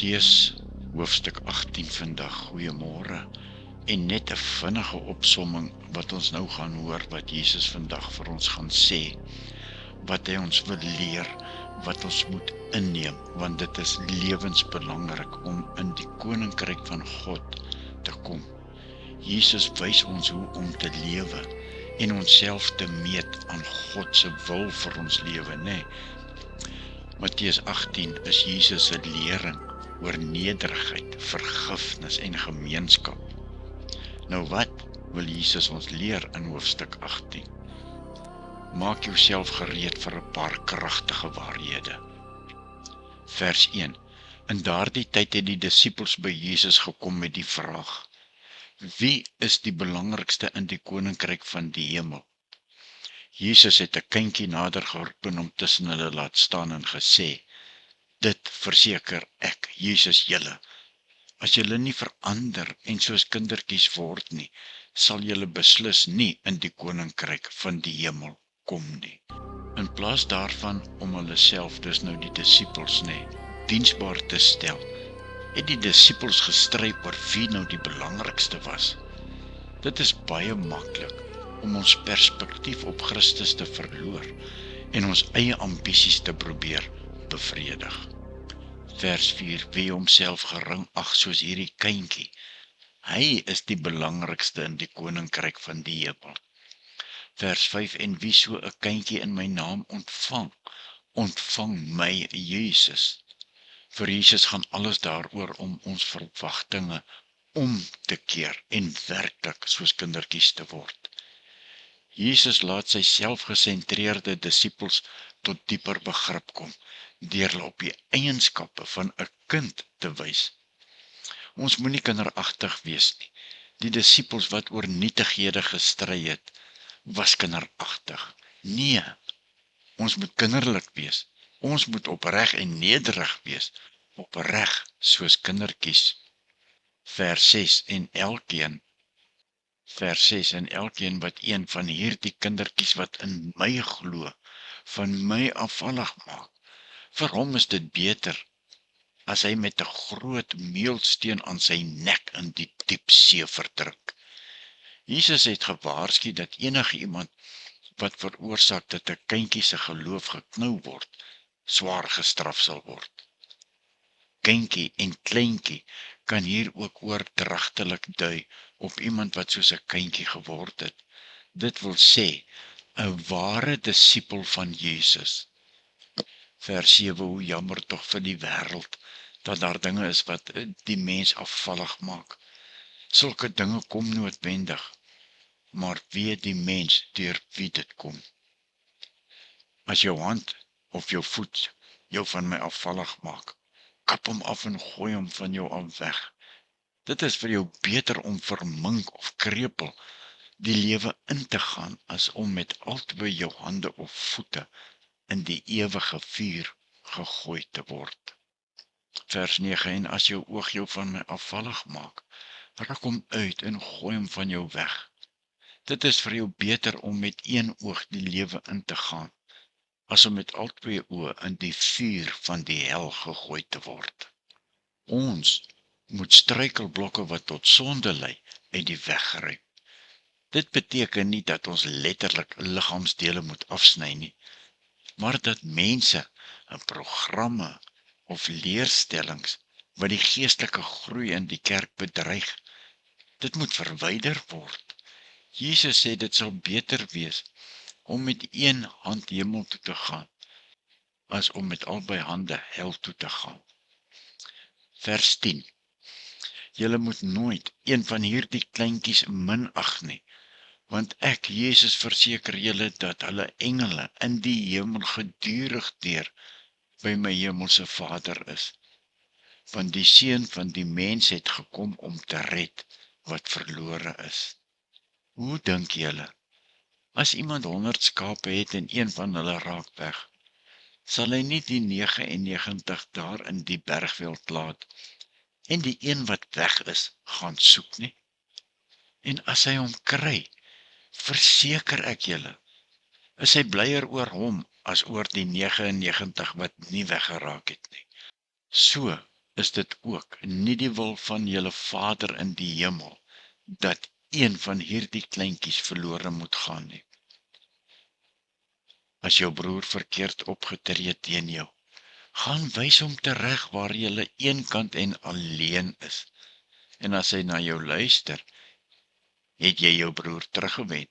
Lees hoofstuk 18 vandag, goeiemôre, en net 'n vinnige opsomming wat ons nou gaan hoor, wat Jesus vandag vir ons gaan sê, wat hy ons wil leer, wat ons moet inneem, want dit is lewensbelangrik om in die koninkryk van God te kom. Jesus wys ons hoe om te lewe en onsself te meet aan God se wil vir ons lewe, né? Matteus 18 is Jesus se lering oor nederigheid, vergifnis en gemeenskap. Nou wat wil Jesus ons leer in hoofstuk 18? Maak jouself gereed vir 'n paar kragtige waarhede. Vers 1. In daardie tyd het die disippels by Jesus gekom met die vraag: Wie is die belangrikste in die koninkryk van die hemel? Jesus het 'n kindjie nader geroep en hom tussen hulle laat staan en gesê: Dit verseker ek, Jesus, julle. As julle nie verander en soos kindertjies word nie, sal julle beslis nie in die koninkryk van die hemel kom nie. In plaas daarvan om hulle self, dus nou die disippels, diensbaar te stel, het die disippels gestry oor wie nou die belangrikste was. Dit is baie maklik om ons perspektief op Christus te verloor en ons eie ambisies te probeer bevredig. Vers 4, wie homself gering ag soos hierdie kindjie, hy is die belangrikste in die koninkryk van die hemel. Vers 5, en wie so 'n kindjie in my naam ontvang my, Jesus. Vir Jesus gaan alles daaroor om ons verwagtinge om te keer en werklik soos kindertjies te word. Jesus laat sy selfgesentreerde disippels tot dieper begrip kom, deur hulle op die eienskappe van 'n kind te wys. Ons moenie kinderagtig wees nie. Die disippels wat oor nietighede gestry het, was kinderagtig. Nee, ons moet kinderlik wees. Ons moet opreg en nederig wees, opreg soos kindertjies. Vers 6, en elkeen wat een van hierdie kindertjies wat in my glo, van my afvallig maak, vir hom is dit beter as hy met 'n groot meulsteen aan sy nek in die diep see verdruk. Jesus het gewaarsku dat enige iemand wat veroorsaak dat 'n kindjie se geloof geknou word, swaar gestraf sal word. Kindjie en kleintjie kan hier ook oordragtelik dui op iemand wat soos 'n kindjie geword het. Dit wil sê, 'n ware disipel van Jesus. Vers 7, hoe jammer tog vir die wêreld, dat daar dinge is wat die mens afvallig maak. Sulke dinge kom noodwendig, maar weet die mens deur wie dit kom. As jou hand of jou voet jou van my afvallig maak, kap hom af en gooi hom van jou af weg. Dit is vir jou beter om vermink of krepel die lewe in te gaan, as om met albei jou hande of voete in die ewige vuur gegooi te word. Vers 9, en as jou oog jou van my afvallig maak, ruk hom uit en gooi hom van jou weg. Dit is vir jou beter om met een oog die lewe in te gaan, as om met albei oë in die vuur van die hel gegooi te word. Ons moet struikelblokke wat tot sonde lei, uit die weg geruim. Dit beteken nie dat ons letterlik liggaamsdele moet afsny nie, maar dat mense en programme of leerstellings wat die geestelike groei in die kerk bedreig, dit moet verwyder word. Jesus sê dit sal beter wees om met een hand hemel toe te gaan, as om met albei hande hel toe te gaan. Vers 10. Julle moet nooit een van hierdie kleintjies minag nie, want ek, Jesus, verseker julle dat hulle engele in die hemel gedurig deur by my hemelse Vader is. Want die Seun van die mens het gekom om te red wat verlore is. Hoe dink julle? As iemand 100 skape het en een van hulle raak weg, sal hy nie die 99 daar in die bergveld laat en die een wat weg is, gaan soek nie? En as hy hom kry, verseker ek julle, is hy blyer oor hom as oor die 99 wat nie weggeraak het nie. So is dit ook nie die wil van julle Vader in die hemel, dat een van hierdie kleintjies verlore moet gaan nie. As jou broer verkeerd opgetree teen jou, gaan wys hom tereg waar julle eenkant en alleen is. En as hy na jou luister, het jy jou broer teruggewen.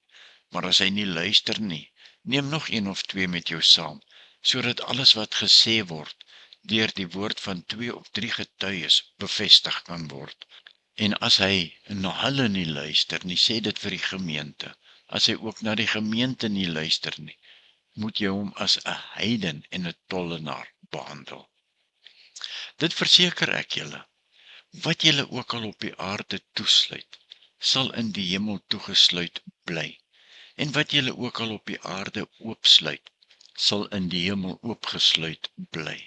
Maar as hy nie luister nie, neem nog een of twee met jou saam, sodat alles wat gesê word, deur die woord van 2 of 3 getuies bevestig kan word. En as hy na hulle nie luister nie, sê dit vir die gemeente. As hy ook na die gemeente nie luister nie, moet jy hom as 'n heiden en 'n tollenaar behandel. Dit verseker ek julle, wat julle ook al op die aarde toesluit, sal in die hemel toegesluit bly. En wat julle ook al op die aarde oopsluit, sal in die hemel oopgesluit bly.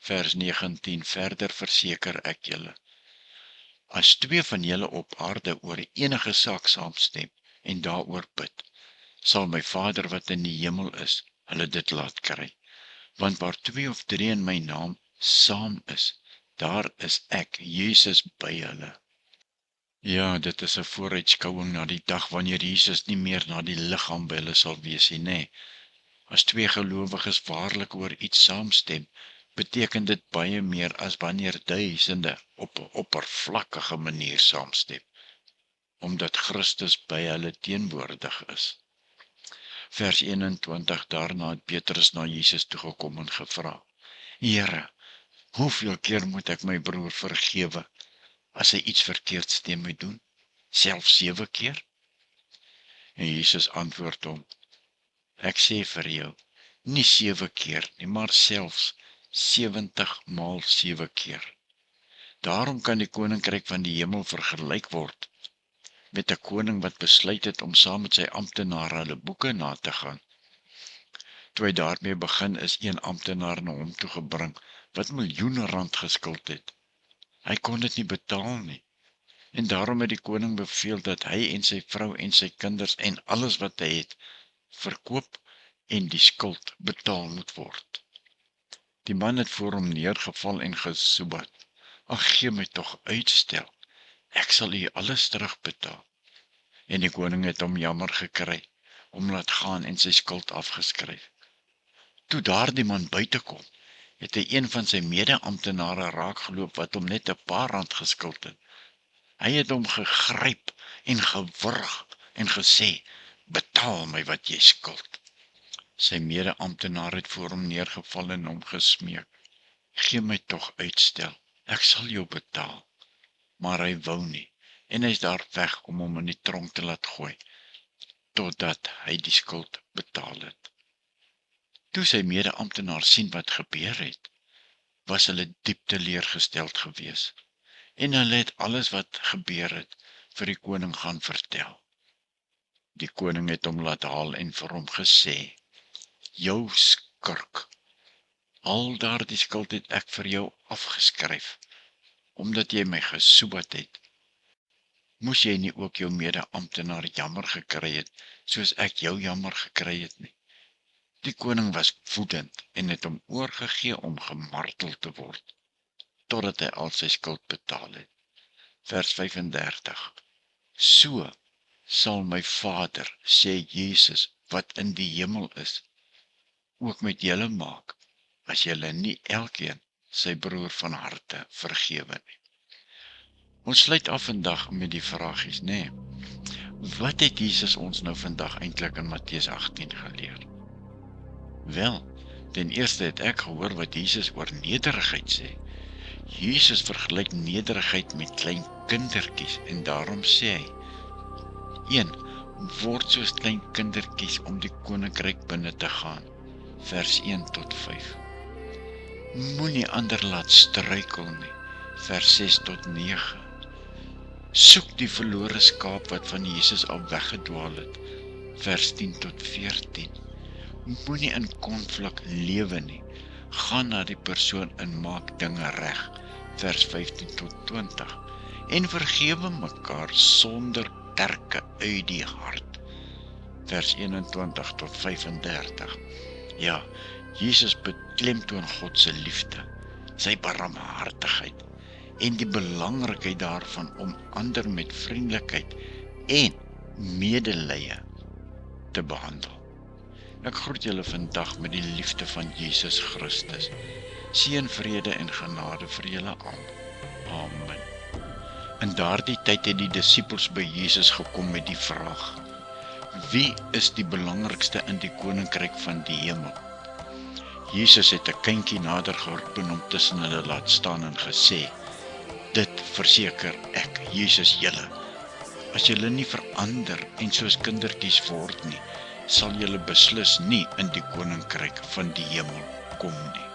Vers 19, verder verseker ek julle, as 2 van julle op aarde oor enige saak saamstem en daaroor bid, sal my Vader wat in die hemel is, hulle dit laat kry. Want waar 2 of 3 in my naam saam is, daar is ek, Jesus, by hulle. Ja, dit is 'n vooruitskouing na die dag wanneer Jesus nie meer na die liggaam by hulle sal wees nie, nê. As 2 gelowiges waarlik oor iets saamstem, beteken dit baie meer as wanneer duisende op 'n oppervlakkige manier saamstem, omdat Christus by hulle teenwoordig is. Vers 21, daarna het Petrus na Jesus toegekom en gevra, Here, hoeveel keer moet ek my broer vergewe, as hy iets verkeerds teen my doen? Selfs 7 keer? En Jesus antwoord hom, ek sê vir jou, nie 7 keer nie, maar selfs 70 maal 7 keer. Daarom kan die koninkryk van die hemel vergelyk word met 'n koning wat besluit het om saam met sy amptenare hulle boeke na te gaan. Toe hy daarmee begin, is een amptenaar na hom toe gebring, wat miljoene rand geskuld het. Hy kon dit nie betaal nie. En daarom het die koning beveel dat hy en sy vrou en sy kinders en alles wat hy het, verkoop en die skuld betaal moet word. Die man het voor hom neergeval en gesoebat. Ag, gee my tog uitstel. Ek sal u alles terugbetaal. En die koning het hom jammer gekry, om laat gaan en sy skuld afgeskryf. Toe daardie man buite kom, het hy een van sy mede-amptenare raakgeloop wat hom net 'n paar rand geskuld het. Hy het hom gegryp en gewurg en gesê, betaal my wat jy skuld. Sy mede-amptenaar het voor hom neergeval en hom gesmeek, gee my tog uitstel, ek sal jou betaal. Maar hy wou nie, en hy is daar weg om hom in die tronk te laat gooi, totdat hy die skuld betaal het. Toe sy mede-amptenaar sien wat gebeur het, was hulle diep teleurgesteld gewees, en hulle het alles wat gebeur het vir die koning gaan vertel. Die koning het hom laat haal en vir hom gesê, jou skurk, al daardie skuld het ek vir jou afgeskryf, omdat jy my gesoebat het. Moes jy nie ook jou mede-amptenaar jammer gekry het, soos ek jou jammer gekry het nie? Die koning was woedend en het hom oorgegee om gemartel te word, totdat hy al sy skuld betaal het. Vers 35. So sal my Vader, sê Jesus, wat in die hemel is, ook met julle maak, as julle nie elkeen sy broer van harte vergewe nie. Ons sluit af vandag met die vraagies, nê? Wat het Jesus ons nou vandag eintlik in Matteus 18 geleer? Wel, ten eerste het ek gehoor wat Jesus oor nederigheid sê. Jesus vergelyk nederigheid met klein kindertjies en daarom sê hy, 1. Word soos klein kindertjies om die koninkryk binne te gaan. Vers 1 tot 5. Moenie ander laat struikel nie. Vers 6 tot 9. Soek die verlore skaap wat van Jesus al weggedwaal het. Vers 10 tot 14. Moenie in konflik lewe nie. Gaan na die persoon en maak dinge reg. Vers 15 tot 20. En vergewe mekaar sonder terke uit die hart. Vers 21 tot 35. Ja, Jesus beklemtoon God se liefde. sy barmhartigheid en die belangrikheid daarvan om ander met vriendelikheid en medelee te behandel. Ek groet julle vandag met die liefde van Jesus Christus. Seën, vrede en genade vir julle almal. Amen. In daardie tyd het die disippels by Jesus gekom met die vraag: wie is die belangrikste in die koninkryk van die hemel? Jesus het 'n kindjie nader geroep en hom tussen hulle laat staan en gesê: dit verseker ek, Jesus, julle. As julle nie verander en soos kindertjies word nie, sal julle beslis nie in die koninkryk van die hemel kom nie.